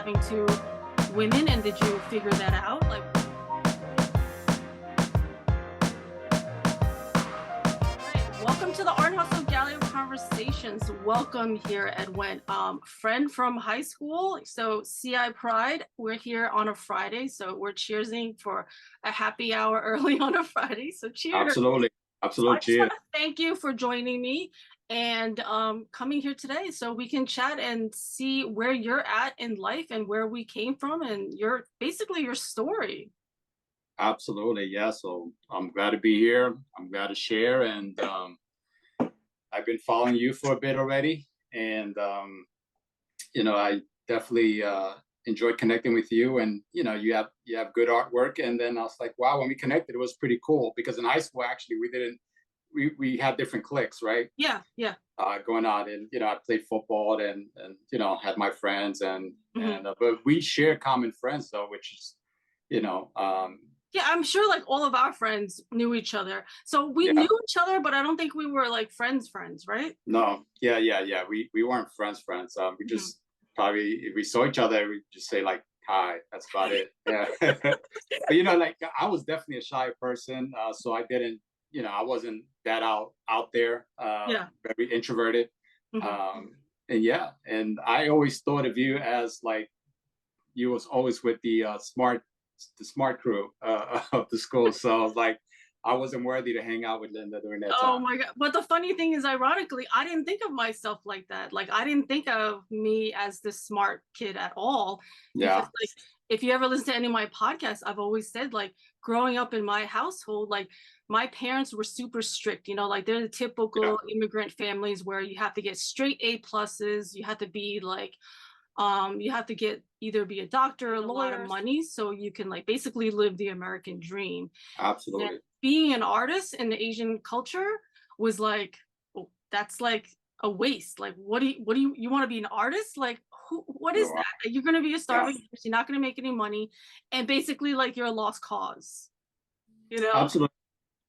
having two women, and did you figure that out? Like, right. Welcome to the Art Hustle Gallery of Conversations. Welcome here, Edwin. Friend from high school. So CI Pride, we're here on a Friday. So we're cheersing for a happy hour early on a Friday. So cheers. Absolutely. So I just Cheers. want to thank you for joining me and coming here today so we can chat and see where you're at in life and where we came from and basically your story. Absolutely. Yeah. So I'm glad to be here. I'm glad to share. And I've been following you for a bit already. And, I definitely enjoyed connecting with you. And, you have good artwork. And then I was like, wow, when we connected, it was pretty cool because in high school, actually, we had different cliques, right? Yeah. Going on, and I played football and had my friends and Mm-hmm. but we share common friends though, which is Yeah, I'm sure like all of our friends knew each other. So we yeah. knew each other, but I don't think we were like friends, right? No, yeah. We weren't friends. We Mm-hmm. just probably if we saw each other, we just say like hi. That's about it. Yeah. But like I was definitely a shy person, so I didn't. I wasn't that out there. Yeah. Very introverted. Mm-hmm. And I always thought of you as like you was always with the smart crew of the school. So I was like, I wasn't worthy to hang out with Linda during that Oh time. my God. But the funny thing is, ironically, I didn't think of myself like that. Like, I didn't think of me as this smart kid at all. Because, Yeah. like, if you ever listen to any of my podcasts, I've always said, like, growing up in my household, like, my parents were super strict, like they're the typical immigrant families where you have to get straight A pluses. You have to be like, you have to either be a doctor or a lot of money so you can like basically live the American dream. Absolutely. And being an artist in the Asian culture was like, oh, that's like a waste. Like, what do you want to be an artist? Like, what is that? You're going to be a starving artist. You're not going to make any money. And basically like you're a lost cause, Absolutely.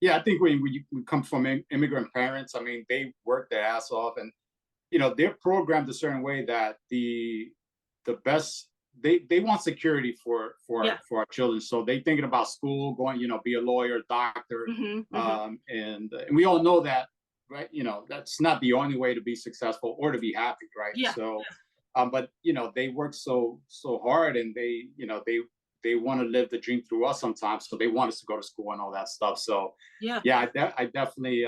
Yeah, I think when we come from immigrant parents, I mean, they work their ass off, and they're programmed a certain way that the best they want security for our children. So they thinking about school, going, be a lawyer, doctor, and we all know that, right? That's not the only way to be successful or to be happy, right? Yeah. So, but they work so hard, and they want to live the dream through us sometimes. So they want us to go to school and all that stuff. So yeah, I definitely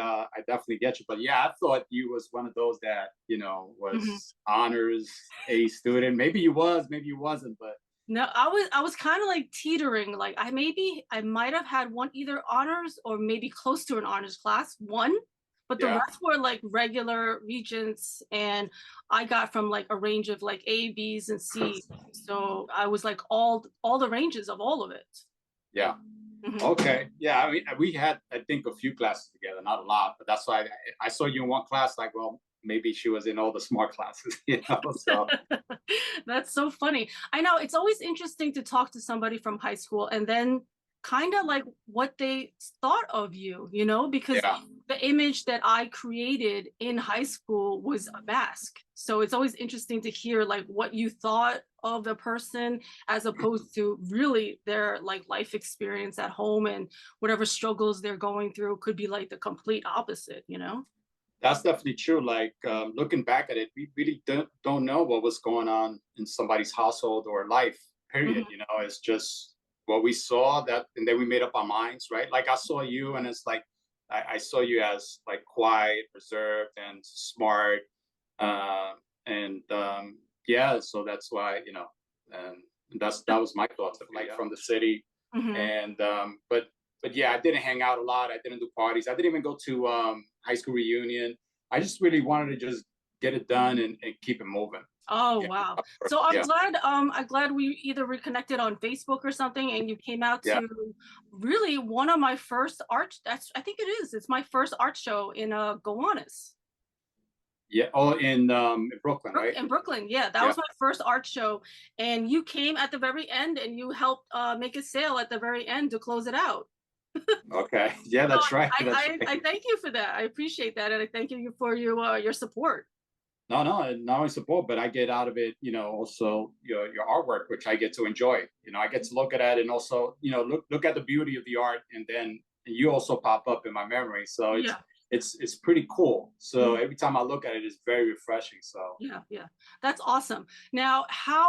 get you. But yeah, I thought you was one of those that was honors A student. Maybe you was, maybe you wasn't, but no, I was kind of like teetering. Like I might have had one either honors or maybe close to an honors class, one, but the rest were like regular regents, and I got from like a range of like A, B's, and C's. So I was like all the ranges of all of it. Yeah. Okay. Yeah. I mean, we had, I think, a few classes together, not a lot, but that's why I saw you in one class. Like, well, maybe she was in all the smart classes, So that's so funny. I know it's always interesting to talk to somebody from high school and then kind of like what they thought of you, because the image that I created in high school was a mask. So it's always interesting to hear like what you thought of the person as opposed to really their like life experience at home, and whatever struggles they're going through could be like the complete opposite. That's definitely true. Like looking back at it, we really don't know what was going on in somebody's household or life, period. It's just what we saw, that, and then we made up our minds, right? Like I saw you, and it's like I saw you as like quiet, reserved, and smart, so that's why that was my thoughts of like from the city, and but yeah, I didn't hang out a lot. I didn't do parties. I didn't even go to high school reunion. I just really wanted to just get it done and keep it moving. Oh, wow. So I'm glad we either reconnected on Facebook or something, and you came out to really one of my first art. I think it is. It's my first art show in Gowanus. Yeah. Oh, in Brooklyn, right? In Brooklyn, yeah. That was my first art show, and you came at the very end, and you helped make a sale at the very end to close it out. Okay. Yeah, that's right. I thank you for that. I appreciate that, and I thank you for your support. No, no, and not only support, but I get out of it, also your artwork, which I get to enjoy. I get to look at it and also, look at the beauty of the art, and then you also pop up in my memory. So it's Yeah. it's pretty cool. So Mhm. every time I look at it, it's very refreshing. So Yeah, yeah. That's awesome. Now,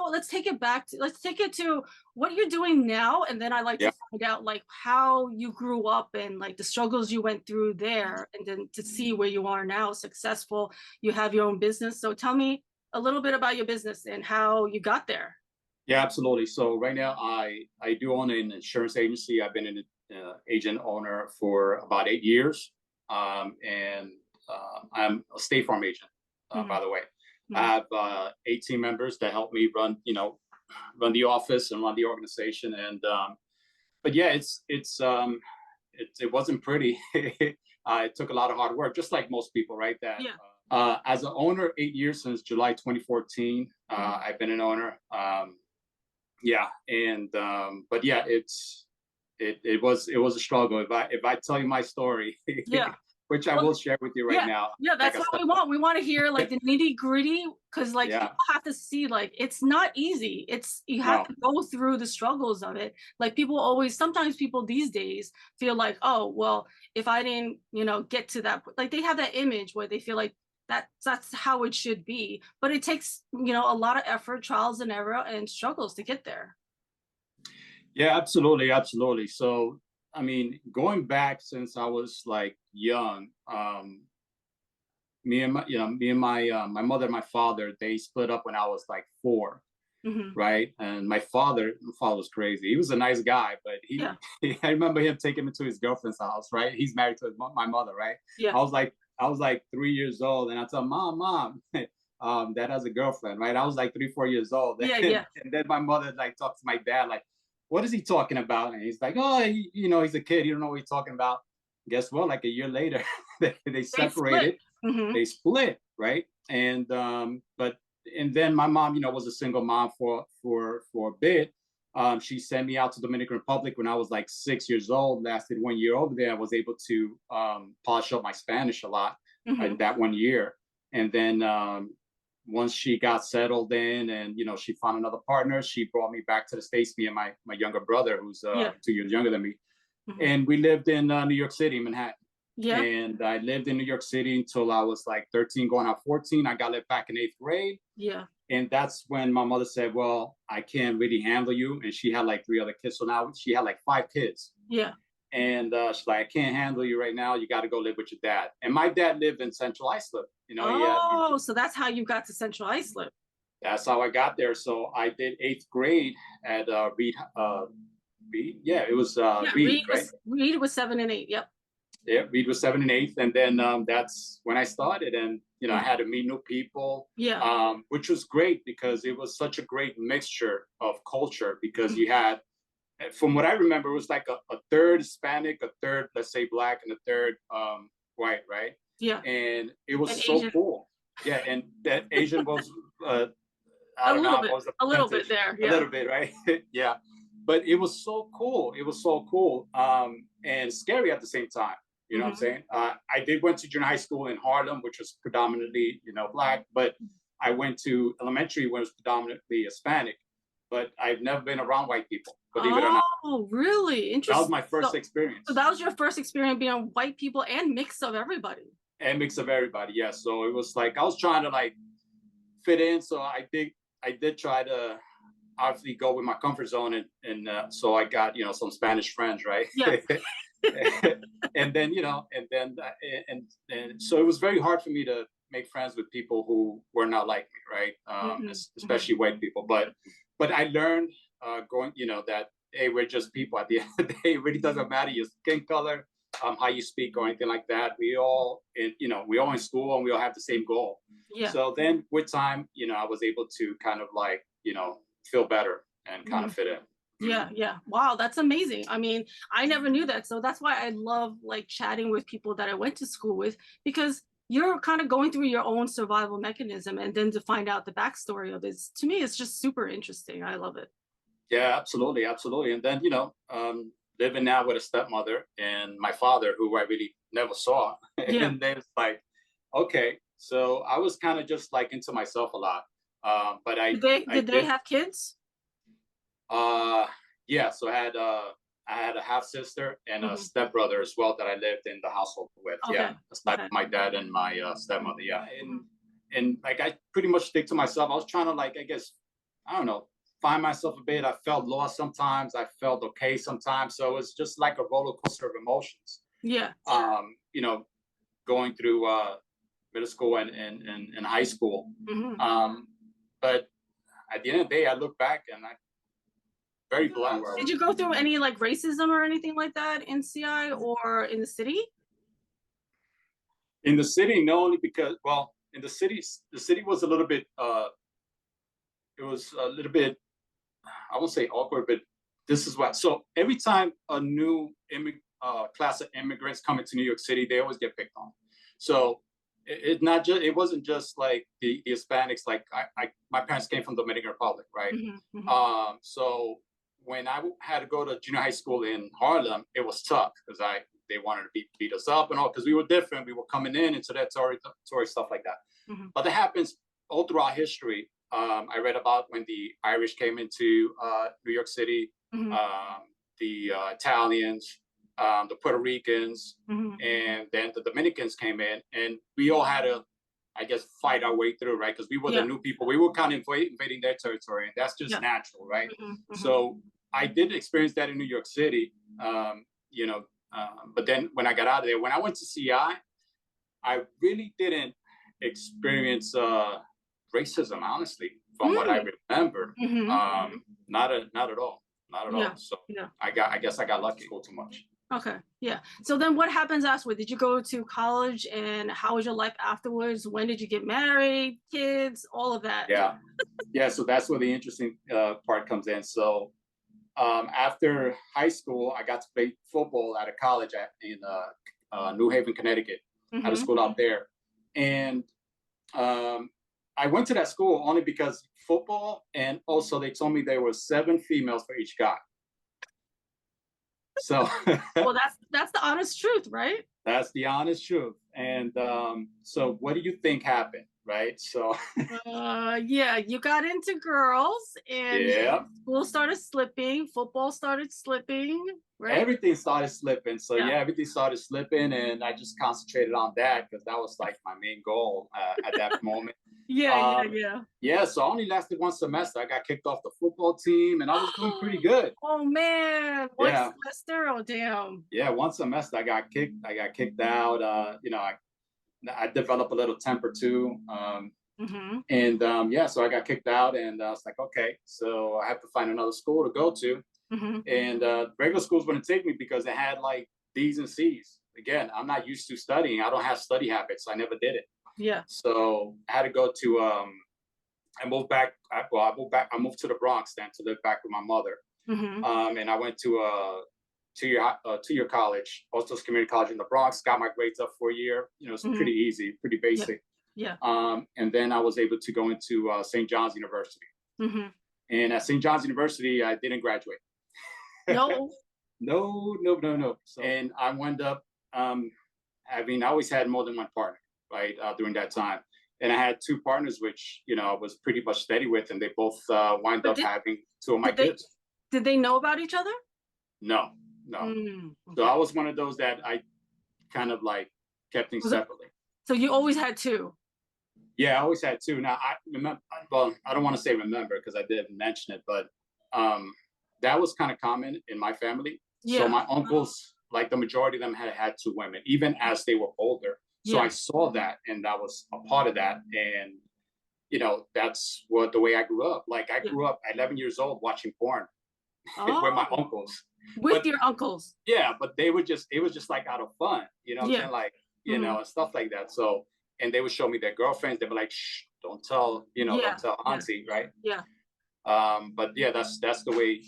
let's take it back to, let's take it to what you're doing now. And then I like yeah, to find out like how you grew up and like the struggles you went through there, and then to see where you are now, successful. You have your own business. So tell me a little bit about your business and how you got there. yeah, absolutely. So right now, I do own an insurance agency. I've been an agent owner for about 8 years, and I'm a State Farm agent. Hmm. By the way, I Hmm. have 18 members that help me run the office and run the organization. And but yeah, it wasn't pretty. It took a lot of hard work, just like most people, right? That Yeah. as an owner, 8 years since July 2014. Hmm. I've been an owner. Yeah, and but yeah, it was a struggle. If I tell you my story, Yeah. which I Well, will share with you right yeah, now, yeah, like that's I what said, we want. We want to hear like the nitty gritty, because like yeah, people have to see like it's not easy. It's you have no, to go through the struggles of it. Like people always, sometimes people these days feel like, oh, well, if I didn't, get to that, like they have that image where they feel like that's how it should be. But it takes, a lot of effort, trials and error, and struggles to get there. yeah, absolutely, absolutely. So, I mean, going back since I was like young, my mother and my father, they split up when I was like 4, Hmm. right? And my father was crazy. He was a nice guy, but Yeah, I remember him taking me to his girlfriend's house, right? He's married to my mother, right? yeah, I was like 3 years old, and I told mom, dad has a girlfriend, right? I was like 3, 4 years old, yeah, and, yeah. then my mother like talked to my dad, like, what is he talking about? And he's like, oh, he's a kid. He don't know what he's talking about. Guess what? Like a year later, they They split. separated, Hmm. they split, right? And then my mom, was a single mom for a bit. She sent me out to Dominican Republic when I was like 6 years old. Lasted 1 year over there. I was able to polish up my Spanish a lot in Hmm. that 1 year. And then once she got settled in, and she found another partner, she brought me back to the States. Me and my younger brother, who's Yeah. 2 years younger than me, Hmm. and we lived in New York City, Manhattan. Yeah. And I lived in New York City until I was like 13, going on 14. I got let back in 8th grade. Yeah. And that's when my mother said, well, I can't really handle you. And she had like 3 other kids. So now she had like 5 kids. Yeah. And she's like, I can't handle you right now. You got to go live with your dad. And my dad lived in Central Islip. Oh, so that's how you got to Central Islip. That's how I got there. So I did 8th grade at Reed. Reed? Yeah, it was Yeah, Reed, right? Reed was 7 and 8. Yep. Yeah, Reed was 7 and 8th, and then that's when I started, and I Mhm. had to meet new people, Yeah. which was great because it was such a great mixture of culture. Because Mhm. you had, from what I remember, it was like a third Hispanic, a third, let's say, Black, and a third white, right? Yeah. And it was And so Asian cool. Yeah, and that Asian was, uh, I a don't know little what bit. was the A little bit percentage, there. a Yeah. little bit, right? Yeah, but it was so cool. It was so cool, and scary at the same time. You know what I'm Hmm. saying? I did went to junior high school in Harlem, which was predominantly, Black, but I went to elementary where it was predominantly Hispanic. But I've never been around white people, believe it or not. Oh, really? That was Interesting. my first So experience, that was your first experience being on white people and mix of everybody. and mix of everybody. Yeah, so it was like I was trying to like fit in. So I did try to obviously go with my comfort zone, and so I got some Spanish friends, right? Yeah. And then and so it was very hard for me to make friends with people who were not like me, right? Hmm. Hmm. Especially white people. But I learned going, that hey, we're just people. At the end of the day, it really doesn't matter your skin color, how you speak, or anything like that. We all in school, and we all have the same goal. Yeah. So then with time, I was able to kind of like, feel better and kind of Mhm. fit in. Yeah, yeah. Wow, that's amazing. I mean, I never knew that. So that's why I love like chatting with people that I went to school with, because you're kind of going through your own survival mechanism, and then to find out the backstory of this, to me, it's just super interesting. I love it. Yeah, absolutely, absolutely. And then, living now with a stepmother and my father, who I really never saw, Yeah. and then it's like, okay, So I was kind of just like into myself a lot. But I Did they did, have kids? uh, yeah. So I had a half sister and a Hmm. stepbrother as well that I lived in the household with. Yeah, Okay. aside Okay. from my dad and my stepmother. Yeah, Mhm. and like I pretty much stick to myself. I was trying to like, I guess, I don't know, find myself a bit. I felt lost sometimes. I felt okay sometimes. So it's just like a roller coaster of emotions. Yeah. You know, going through middle school and high school. Hmm. Um, but at the end of the day, I look back and I'm very blessed. Did you go through any like racism or anything like that in CI or in the city? In the city, no, only because, well, in the city was a little bit, it was a little bit, I won't say awkward, but this is what. So every time a new class of immigrants come into New York City, they always get picked on. So it wasn't just like the Hispanics. Like my parents came from the Dominican Republic, right? Hmm. Hmm. So when I had to go to junior high school in Harlem, it was tough because they wanted to beat us up and all because we were different. We were coming in into that Tory stuff like that. Hmm. But that happens all throughout history. I read about when the Irish came into New York City, Hmm. the Italians, the Puerto Ricans, Hmm. and then the Dominicans came in, and we all had to, I guess, fight our way through, right? Because we were the Yeah. new people. We were kind of invading their territory, and that's just Yeah. natural, right? Hmm. Hmm. So I did experience that in New York City, you know. But then when I got out of there, when I went to CI, I really didn't experience racism, honestly, from what I remember. Hmm. Not at all, not at Yeah. all. So Yeah. I guess I got lucky. Too much. Okay. Yeah. So then what happens afterward? Did you go to college and how was your life afterwards? When did you get married, kids, all of that? Yeah, yeah. So that's where the interesting part comes in. So after high school, I got to play football at a college in New Haven, Connecticut. I had a Hmm. school out there, and um, I went to that school only because football, and also they told me there were 7 females for each guy. So Well, that's the honest truth, right? that's the honest truth. And so, what do you think happened, right? So, Yeah, you got into girls and yeah, school started slipping, football started slipping, right? everything started slipping. So, Yeah. yeah, everything started slipping, and I just concentrated on that because that was like my main goal at that moment. Yeah, yeah, Um, yeah. yeah, so I only lasted 1 semester. I got kicked off the football team, and I was doing pretty good. Oh man, one Yeah, semester? Oh damn. yeah, 1 semester I got kicked. I got kicked out. I developed a little temper too. Hmm. And yeah, so I got kicked out, and I was like, okay, so I have to find another school to go to. Hmm. And regular schools wouldn't take me because it had like D's and C's. Again, I'm not used to studying. I don't have study habits. So I never did it. Yeah. So I had to go to. I moved back. I moved back. I moved to the Bronx then to live back with my mother. Hmm. And I went to a two-year college, Ostos Community College in the Bronx. Got my grades up for a year. You know, it's Hmm. pretty easy, pretty Yeah. basic. Yeah. And then I was able to go into St. John's University. Hmm. And at St. John's University, I didn't graduate. No. No. So, and I wound up I always had more than one partner, right, during that time. And I had 2 partners, which, I was pretty much steady with, and they both wind But up having 2 of my did they kids. did they know about each other? No, no. So Okay. I was one of those that I kind of like kept things separately. So you always had two? Yeah, I always had 2. Now I remember. Well, I don't want to say remember because I didn't mention it, but that was kind of common in my family. So Yeah. my uncles, like the majority of them, had 2 women, even as they were older. So Yeah. I saw that, and that was a part of that. And that's the way I grew up. Like I Yeah. grew up at 11 years old watching porn with my Oh, uncles. with But your uncles? yeah, but it was just like out of fun, what I'm Yeah. saying? Like, Hmm. and stuff like that. So, and they would show me their girlfriends. They'd be like, shh, don't tell, don't Yeah. tell Yeah. auntie, right? Yeah. But yeah, that's the way,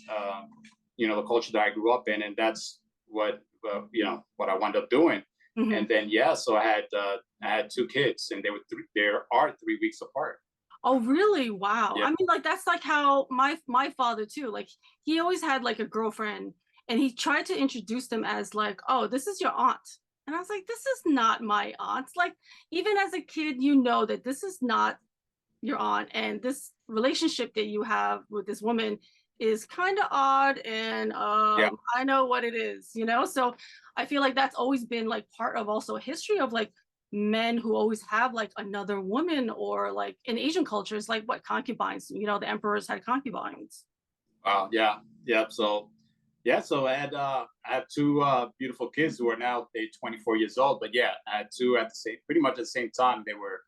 the culture that I grew up in. And that's what, what I wound up doing. Hmm. And then, yeah, so I had 2 kids, and they are 3 weeks apart. Oh, really? Wow. Yeah. I mean, like that's like how my father too. Like he always had like a girlfriend, and he tried to introduce them as like, oh, this is your aunt. And I was like, this is not my aunt. Like, even as a kid, you know that this is not your aunt. And this relationship that you have with this woman is kind of odd. And Yeah. I know what it is, you know? So I feel like that's always been like part of also history of like men who always have like another woman, or like in Asian cultures, like what, concubines, you know, the emperors had concubines. Wow. Yeah. Yeah. So yeah. So I had two beautiful kids who are now they 24 years old. But yeah, I had two at the same pretty much at the same time. They were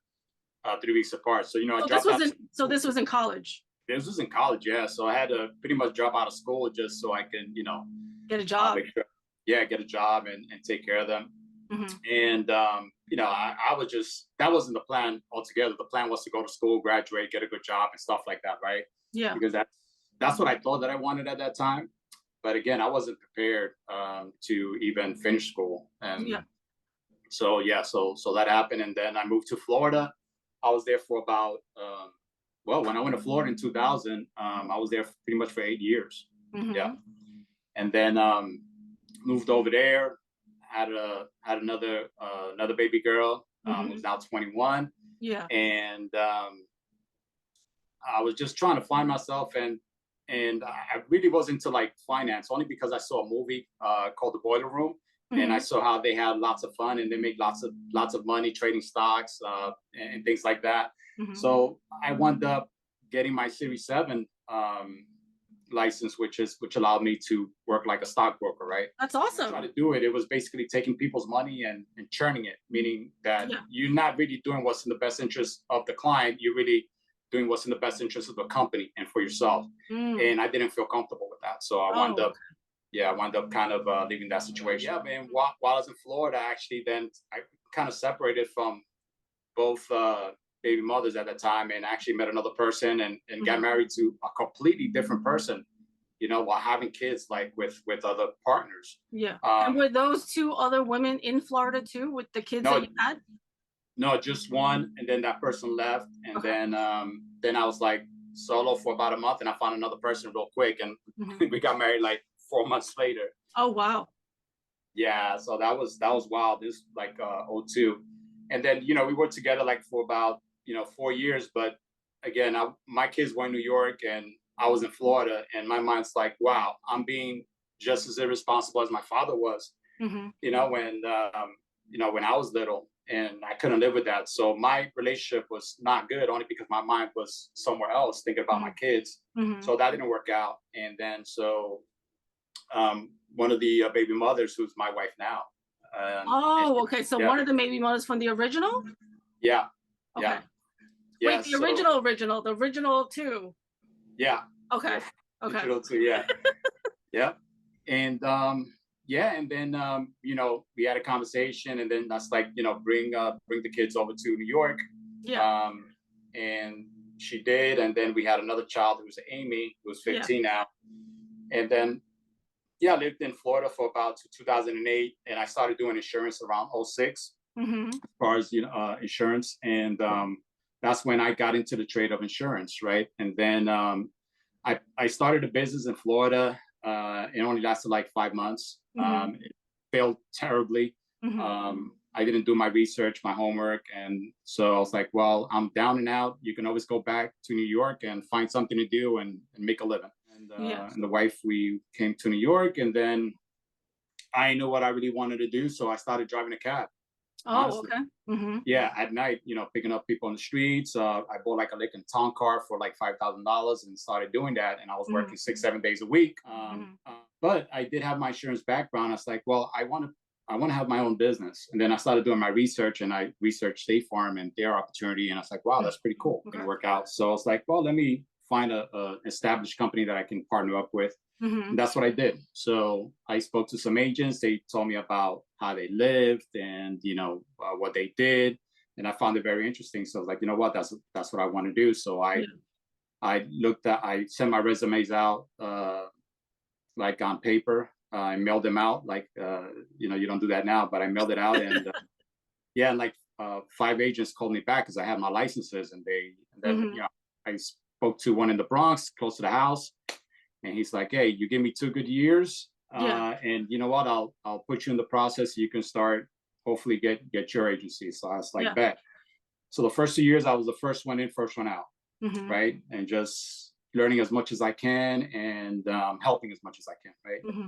3 weeks apart. So I So this dropped out was of in so school. this was in college. This was in college, yeah. So I had to pretty much drop out of school just so I can, Get a job. make sure, yeah, get a job and take care of them. Hmm. And I was just that wasn't the plan altogether. The plan was to go to school, graduate, get a good job, and stuff like that, right? Yeah. Because that's what I thought that I wanted at that time. But again, I wasn't prepared to even finish school, Yeah. and so yeah, so that happened, and then I moved to Florida. I was there for about well, when I went to Florida in 2000, I was there pretty much for 8 years. Yeah, Hmm. and then moved over there. Had another baby girl who's Hmm. now 21, Yeah. and I was just trying to find myself, and I really was into like finance only because I saw a movie called The Boiler Room, and I Hmm. saw how they had lots of fun and they make lots of money trading stocks and things like that. Hmm. So I wound up getting my Series 7 license, which allowed me to work like a stockbroker, right? That's When I tried awesome. to do it, it was basically taking people's money and churning it, meaning that Yeah. you're not really doing what's in the best interest of the client. You're really doing what's in the best interest of the company and for yourself. Mm. And I didn't feel comfortable with that. So Oh, I wound up kind of leaving that situation. Yeah, man. While I was in Florida, actually, then I kind of separated from both baby mothers at that time and actually met another person and got okay. married to a completely different person, while having kids like with other partners. Yeah. And Um, were those two other women in Florida too with the kids that no, you had? no, just one, and then that person left, and Okay. then I was like solo for about a month, and I found another person real quick, and Hmm. we got married like 4 months later. Oh, wow. Yeah, so that was wild. This was like '02, and then we worked together like for about 4 years. But again, my kids were in New York and I was in Florida, and my mind's like, wow, I'm being just as irresponsible as my father was. Hmm. When I was little, and I couldn't live with that. So my relationship was not good, only because my mind was somewhere else, thinking about my Hmm. kids. Hmm. So that didn't work out, and then one of the baby mothers, who's my wife now. And Oh, okay. So yeah, one of the baby mothers from the original? yeah, Okay. yeah, yeah. Wait, the So original too. yeah, Okay. yeah, Okay. digital too. Yeah, yeah, and yeah, and then we had a conversation, and then that's like bring the kids over to New York, Yeah. um, and she did, and then we had another child who was Amy, who's Yeah. 15 now, and then yeah, I lived in Florida for about 2008, and I started doing insurance around '06, Hmm. as far as insurance, and that's when I got into the trade of insurance, right? And then I started a business in Florida. It only lasted like 5 months. Hmm. It failed terribly. Hmm. I didn't do my research, my homework, and so I was like, well, I'm down and out. You can always go back to New York and find something to do and make a living. Yeah. And the wife, we came to New York, and then I knew what I really wanted to do, so I started driving a cab. Oh, Honestly, okay. Hmm. yeah, at night, picking up people on the streets. I bought like a Lincoln Town car for like $5,000 and started doing that. And I was Hmm. working 6, 7 days a week. Hmm. But I did have my insurance background. I was like, well, I want to have my own business. And then I started doing my research, and I researched State Farm and their opportunity. And I was like, wow, that's pretty cool. Going Okay. to work out. So I was like, well, let me find a established company that I can partner up with. Hmm. And that's what I did. So I spoke to some agents. They told me about how they lived and what they did, and I found it very interesting. So I was like, you know what, that's what I want to do. So Yeah. I sent my resumes out like on paper. I mailed them out like you don't do that now, but I mailed it out, and yeah, and like 5 agents called me back because I had my licenses, and then Hmm. I spoke to one in the Bronx, close to the house, and he's like, hey, you give me 2 good years, Yeah. and you know what, I'll put you in the process. You can start hopefully get your agency. So I was like, Yeah. bet. So the first 2 years, I was the first one in, first one out, Hmm. right? And just learning as much as I can and helping as much as I can, right? Hmm.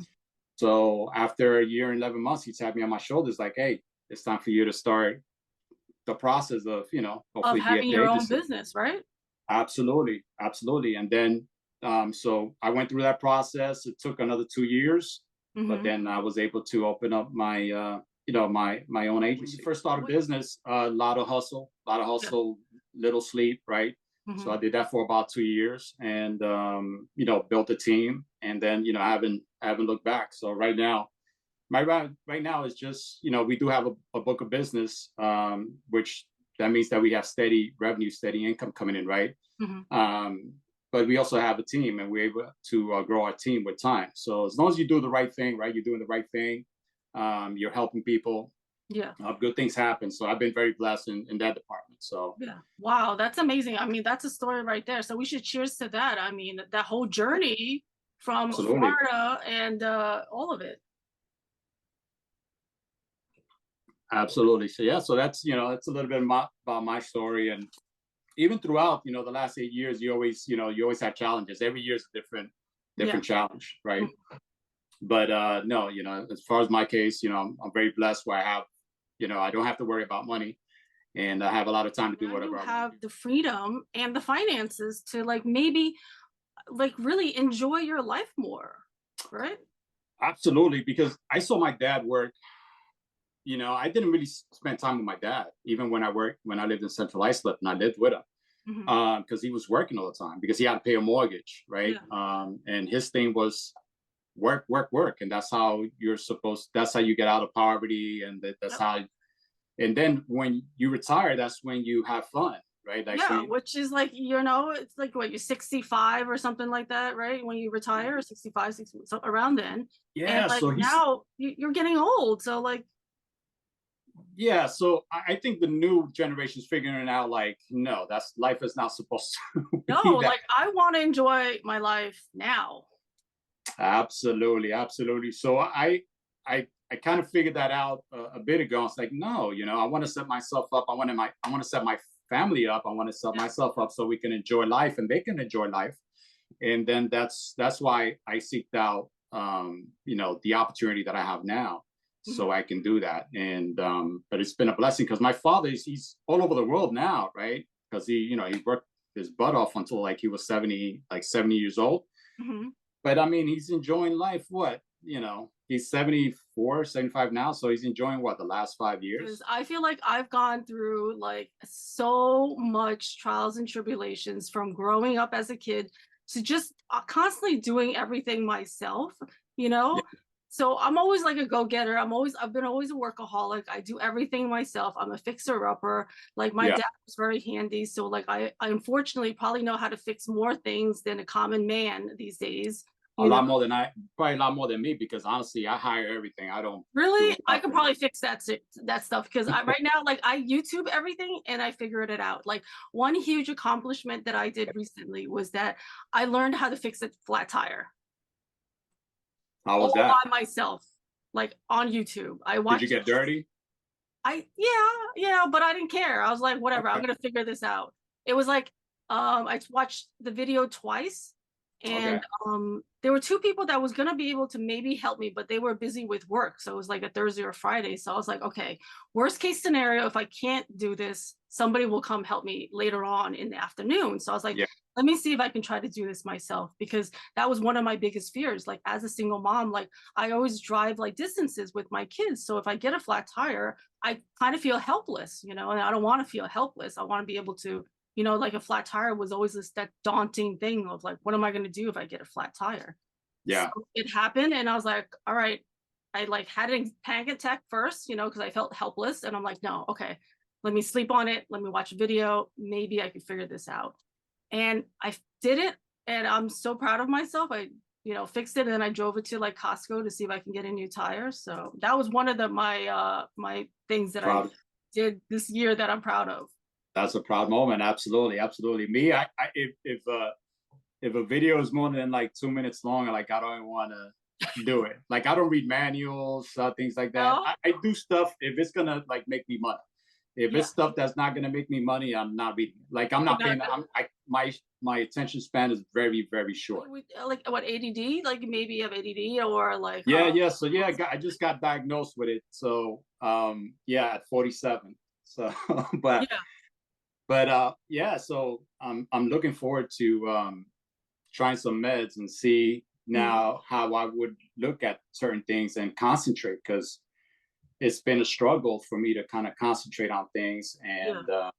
So after a year and 11 months, he tapped me on my shoulders like, hey, it's time for you to start the process of, Of hopefully be at having the your own agency. business, right? Absolutely, absolutely. And then, so I went through that process. It took another 2 years, but Hmm. then I was able to open up my, my own agency. When you first start a business, a lot of Yeah. hustle, little sleep, right? So Hmm. I did that for about 2 years, and built a team, and then I haven't looked back. So right now, right now is just we do have a book of business, which that means that we have steady revenue, steady income coming in, right? Hmm. um, but we also have a team, and we're able to grow our team with time. So as long as you do the right thing, right, you're doing the right thing, you're helping people, Yeah. good things happen. So I've been very blessed in that department. So Yeah. Wow, that's amazing. I mean, that's a story right there. So we should cheers to that. I mean, that whole journey from absolutely, Florida and all of it. absolutely. So yeah, so that's a little bit about my story. And even throughout the last 8 years, you always have challenges. Every year is a Yeah. different challenge, right? But no, as far as my case, I'm very blessed where I have, I don't have to worry about money, and I have a lot of time to do Now you whatever I want to have do. the freedom and the finances to like maybe like really enjoy your life more, right? Absolutely, because I saw my dad work. I didn't really spend time with my dad, even when I lived in Central Islip and I lived with him, Hmm. because he was working all the time because he had to pay a mortgage, right? Yeah. And his thing was work, work, work, and that's how that's how you get out of poverty, and that's Yep. how. And then when you retire, that's when you have fun, right? That's Yeah, when which is like, it's like what, you're 65 or something like that, right? When you retire, 65, 60, so around then. And yeah. like So now you're getting old. So like, yeah. So I think the new generation's figuring out like, no, that's life is not supposed to no, be that. like I want to enjoy my life now. Absolutely, absolutely. So I kind of figured that out a bit ago. It's like, no, I want to set myself up. I want to set my family up. I want to set Yeah. myself up so we can enjoy life and they can enjoy life. And then that's why I seeked out the opportunity that I have now, Mhm. so I can do that. And but it's been a blessing because my father he's all over the world now, right? Because he worked his butt off until like he was 70 years old. Mhm. But I mean, he's enjoying life. What, he's 74, 75 now. So he's enjoying what, the last 5 years? Because I feel like I've gone through like so much trials and tribulations from growing up as a kid to just constantly doing everything myself, you Yeah. know? So I'm always like a go-getter. I've been always a workaholic. I do everything myself. I'm a fixer-upper. Like my Yeah. dad was very handy. So like I unfortunately probably know how to fix more things than a common man these days, A you know? lot more than probably a lot more than me, because honestly, I hire everything. I don't do Really? I could nothing. probably fix that stuff because I right now, like I YouTube everything and I figured it out. Like one huge accomplishment that I did recently was that I learned how to fix a flat tire How was all that? by myself, like on YouTube. I Did you watched get dirty? yeah, but I didn't care. I was like, whatever, I'm Okay. gonna figure this out. It was like I watched the video twice and Okay. there were two people that was gonna be able to maybe help me, but they were busy with work. So it was like a Thursday or Friday. So I was like, okay, worst case scenario, if I can't do this, somebody will come help me later on in the afternoon. So I was like, Yeah. let me see if I can try to do this myself because that was one of my biggest fears. Like as a single mom, like I always drive like distances with my kids. So if I get a flat tire, I kind of feel helpless, and I don't want to feel helpless. I want to be able to, like a flat tire was always that daunting thing of like, what am I going to do if I get a flat tire? So Yeah. it happened, and I was like, all right. I like had a panic attack first, because I felt helpless, and I'm like, no, okay, let me sleep on it. Let me watch a video. Maybe I could figure this out. And I did it, and I'm so proud of myself. I fixed it, and then I drove it to like Costco to see if I can get a new tire. So that was one of my things that I Proud. did this year that I'm proud of. That's a proud moment. Absolutely. Absolutely. Me, if a video is more than like 2 minutes long, like I don't even want to do it. Like I don't read manuals, things like that. No? I do stuff if it's gonna like make me money. If Yeah. it's stuff that's not gonna make me money, I'm not reading. Like I'm You're not not paying. gonna My attention span is very very short. like what, ADD? Like maybe you have ADD or like Yeah. So yeah, I just got diagnosed with it. So yeah, at 47. So but yeah. yeah. So I'm looking forward to trying some meds and see Mhm. now how I would look at certain things and concentrate, because it's been a struggle for me to kind of concentrate on things. Yeah.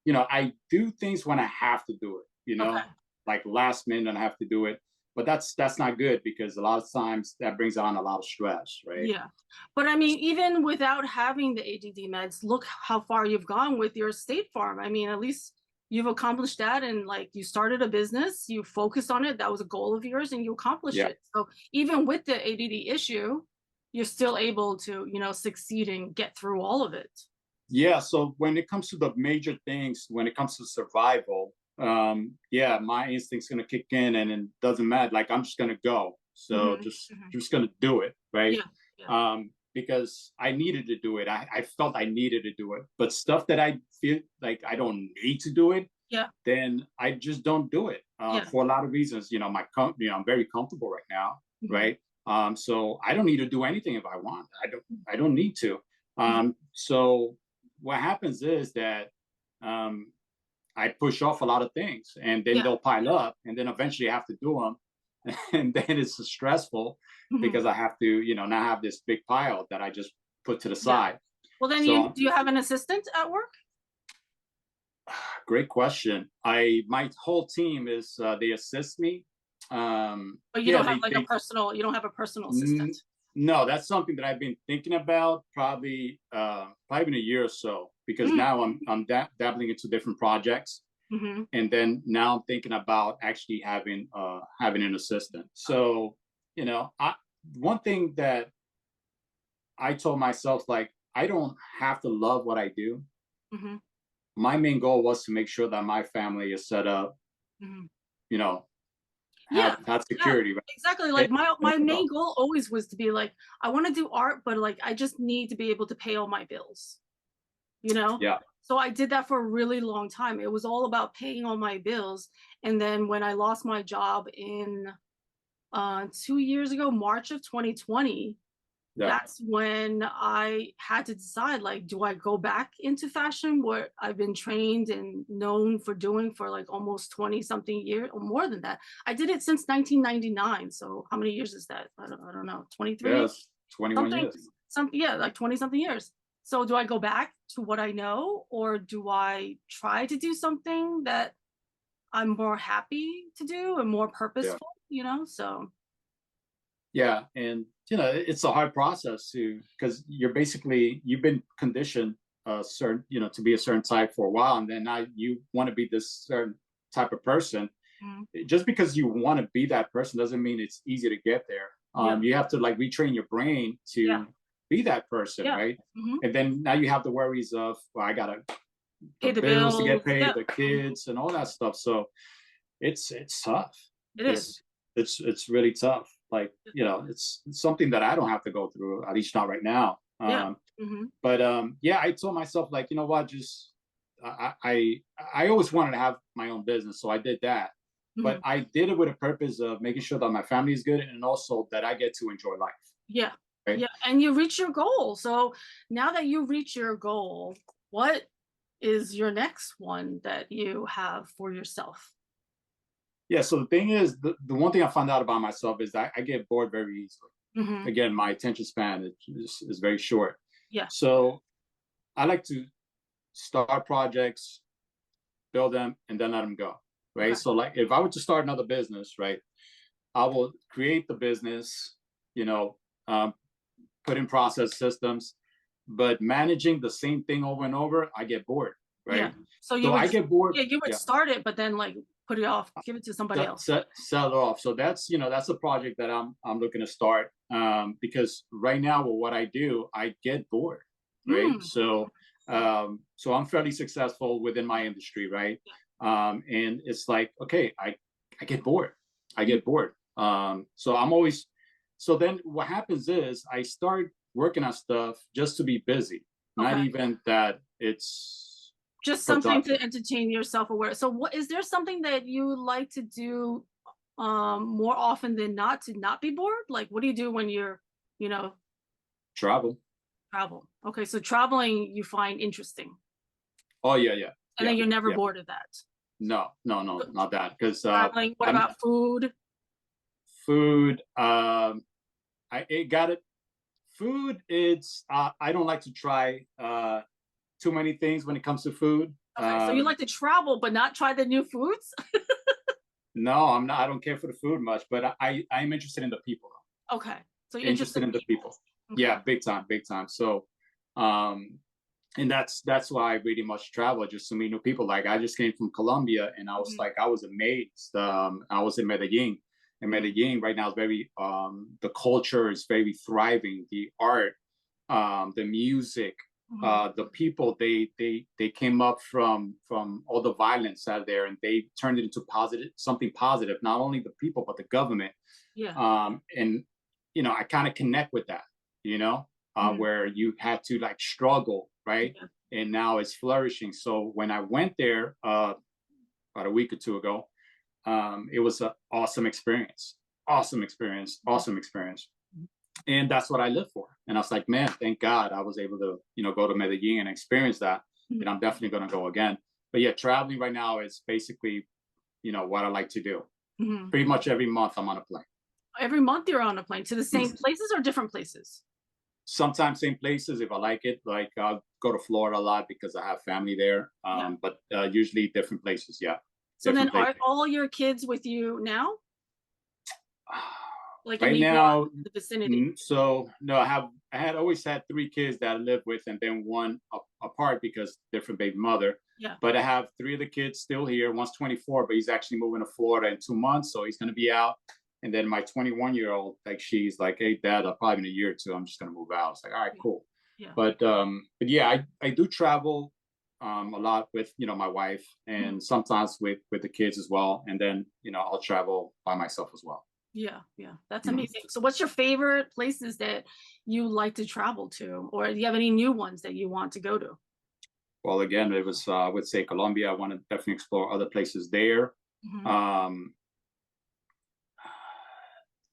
And I do things when I have to do it, Okay. like last minute I have to do it. But that's not good, because a lot of times that brings on a lot of stress, right? Yeah. But I mean, even without having the ADD meds, look how far you've gone with your State Farm. I mean, at least you've accomplished that, and like you started a business, you focused on it, that was a goal of yours, and you accomplished Yeah. it. So even with the ADD issue, you're still able to, succeed and get through all of it. Yeah, so when it comes to the major things, when it comes to survival, yeah, my instinct's gonna kick in, and it doesn't matter. Like I'm just gonna go. So Hmm. Hmm. just gonna do it, right? Yeah. Yeah. Because I needed to do it. I felt I needed to do it. But stuff that I feel like I don't need to do it, Yeah. then I just don't do it. Yeah. For a lot of reasons. I'm very comfortable right now, Hmm. right? So I don't need to do anything if I want. I don't need to. Hmm. So what happens is that I push off a lot of things, and then Yeah. they'll pile up, and then eventually I have to do them, and then it's stressful Hmm. because I have to, now have this big pile that I just put to the Yeah. side. Well, then So do you have an assistant at work? great question. My whole team is they assist me. But you Yeah, don't have like you don't have a personal assistant. n- no, that's something that I've been thinking about probably in a year or so, because Mm. now I'm dabbling into different projects. Hmm. And then now I'm thinking about actually having an assistant. So, one thing that I told myself, like, I don't have to love what I do. Hmm. My main goal was to make sure that my family is set up, Hmm. you know, Yeah, have yeah, security, right? exactly. And, Like my you main goal always was to be like, I want to do art, but like I just need to be able to pay all my bills, you know? yeah, So I did that for a really long time. It was all about paying all my bills. And then when I lost my job in 2 years ago, March of 2020, yeah, that's when I had to decide, like, do I go back into fashion, what I've been trained and known for doing for like almost 20 something years, or more than that. I did it since 1999. So how many years is that? I don't know, 23 yes, 21 something, years. yeah, like 20 something years. So do I go back to what I know, or do I try to do something that I'm more happy to do and more Yeah, purposeful, So yeah, and it's a hard process to, because you've been conditioned certain, to be a certain type for a while, and then now you want to be this certain type of person. mm, Just because you want to be that person doesn't mean it's easy to get there. yeah, You have to like retrain your brain yeah, to be that person, yeah. right? Hmm. And then now you have the worries of, well, I gotta the Pay the bills to bills. get paid, Yeah. the Mhm. kids, and all that stuff. So it's tough. It is. It's really tough. Like, it's something that I don't have to go through, at least not right now. Yeah. Hmm. But yeah, I told myself, like, you know what, just I always wanted to have my own business, so I did that. But Hmm. I did it with a purpose of making sure that my family is good, and also that I get to enjoy life. Yeah. Right. Yeah. And you reach your goal. So now that you reach your goal, what is your next one that you have for yourself? Yeah. So the thing is, the one thing I found out about myself is that I get bored very easily. Hmm. Again, my attention span is very short. Yeah. So I like to start projects, build them, and then let them go. Right. Okay. So like if I were to start another business, right, I will create the business, you know, um, put in process systems, but managing the same thing over and over, I get bored, Yeah. right? So So I get bored. yeah, you would Yeah, start it, but then like put it off, give it to somebody else. sell it off. So that's a project that I'm looking to start, because right now with what I do, I get bored, right? Mm. So I'm fairly successful within my industry, right? Yeah. And it's like, okay, I get bored. I Mm. get bored. So I'm always so then what happens is I start working on stuff just to be busy, not Okay. even that it's Just something productive. to entertain yourself aware. So what is there something that you like to do more often than not to not be bored? Like what do you do when you're, you know, Travel. travel? Okay, so traveling you find interesting. Oh yeah, yeah, And yeah, then you're never yeah. bored of that. No, no, no, So not that. Because traveling, what I'm about food? food. I it got it. Food. It's I don't like to try too many things when it comes to food. Okay, so you like to travel but not try the new foods? No, I'm not. I don't care for the food much, but I'm interested in the people. Okay. So you're interested Interested in in the people. people. Okay. Yeah, big time, big time. So, and that's why I really much travel, just to meet new people. Like I just came from Colombia, and I was Mhm, like, I was amazed. I was in Medellin, and mhm, Medellin right now is very the culture is very thriving. The art, the music, mhm. the people. They came up from all the violence out there, and they turned it into positive, something positive. Not only the people, but the government. Yeah. And I kind of connect with that, you know, Mhm, where you had to like struggle, right? yeah. And now it's flourishing. So when I went there about a week or two ago, it was an awesome experience, awesome experience, Mhm, awesome experience. And that's what I live for. And I was like, man, thank God I was able to, go to Medellin and experience that. mhm, And I'm definitely going to go again. But yeah, traveling right now is basically, what I like to do. mhm. Pretty much every month I'm on a plane. Every month you're on a plane to the same places or different places? Sometimes same places if I like it. Like I'll go to Florida a lot because I have family there. Yeah. But usually different places. Yeah, So then different are places. all your kids with you now? Like in Right New York, now, the vicinity? so no, I had always had three kids that I lived with, and then one apart because different baby mother. Yeah. But I have three of the kids still here. One's 24, but he's actually moving to Florida in 2 months, so he's going to be out. And then my 21-year-old, like she's like, "Hey, Dad, probably in a year or two, I'm just going to move out." It's like, all right, Yeah. cool. Yeah. But yeah, I do travel a lot with my wife, Mhm. and sometimes with the kids as well. And then I'll travel by myself as well. Yeah. Yeah. That's Mhm. amazing. So what's your favorite places that you like to travel to? Or do you have any new ones that you want to go to? Well, again, it was I would say Colombia. I want to definitely explore other places there. Mhm, Um,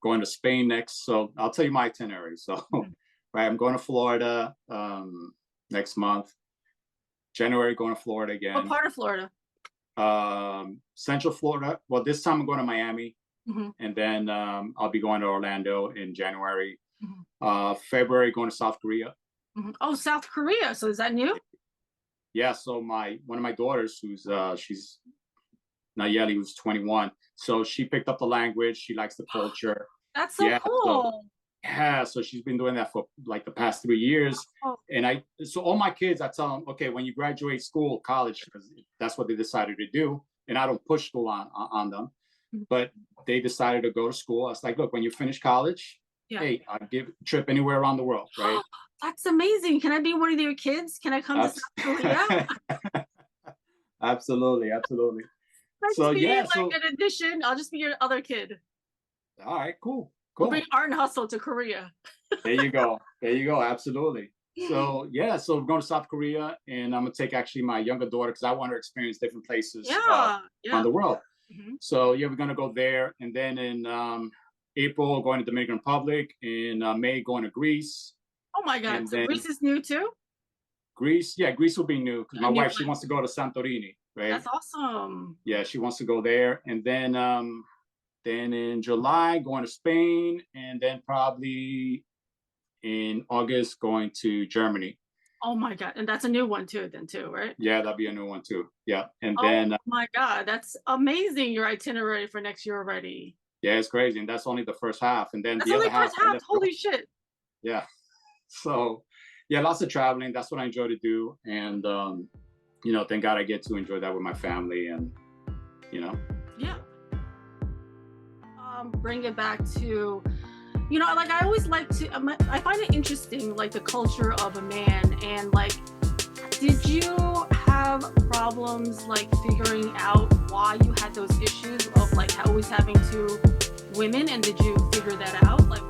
Going to Spain next, so I'll tell you my itinerary. So, mhm. right, I'm going to Florida next month. January, going to Florida What again. part of Florida? Central Florida. Well, this time I'm going to Miami, Mhm, and then I'll be going to Orlando in January. mhm, February, going to South Korea. mhm. Oh, South Korea. So is that new? Yeah, so my one of my daughters, who's she's Nayeli, who's 21, so she picked up the language. She likes the culture. That's so Yeah, so cool. yeah, so she's been doing that for like the past 3 years. Oh, And so all my kids, I tell them, okay, when you graduate school, college, because that's what they decided to do. And I don't push school on them, mhm. but they decided to go to school. I was like, look, when you finish college, Yeah. hey, I'll give a trip anywhere around the world, right? That's amazing. Can I be one of your kids? Can I come to Abs- South Korea? Absolutely, absolutely. Can I So just be yeah, like so an addition? I'll just be your other kid. all right, cool, We'll bring cool. Art and Hustle to Korea. There you go. There you go. Absolutely. So yeah, so we're going to South Korea, and I'm gonna take actually my younger daughter because I want her to experience different places Yeah. around Yeah. the world. Mhm. So yeah, we're gonna go there, and then in April going to Dominican Republic, in May going to Greece, Oh my God. and So then Greece is new too? Greece. Yeah, Greece will be new because A my new wife she place. wants to go to Santorini, right? That's awesome. Yeah, she wants to go there, and then in July going to Spain, and then probably in August going to Germany. Oh my God. And that's a new one too, then too, right? Yeah, that'll be a new one too. Yeah, and Oh then my God. That's amazing. Your itinerary for next year already. yeah, it's crazy, and that's only the first half, and then That's the only other first half I half. left. Holy shit. Yeah, so yeah, lots of traveling. That's what I enjoy to do, and thank God I get to enjoy that with my family, and you know, Yeah. Bring it back to, like I always like to, I find it interesting, like the culture of a man. And like, did you have problems like figuring out why you had those issues of like always having two women? And did you figure that out? Like,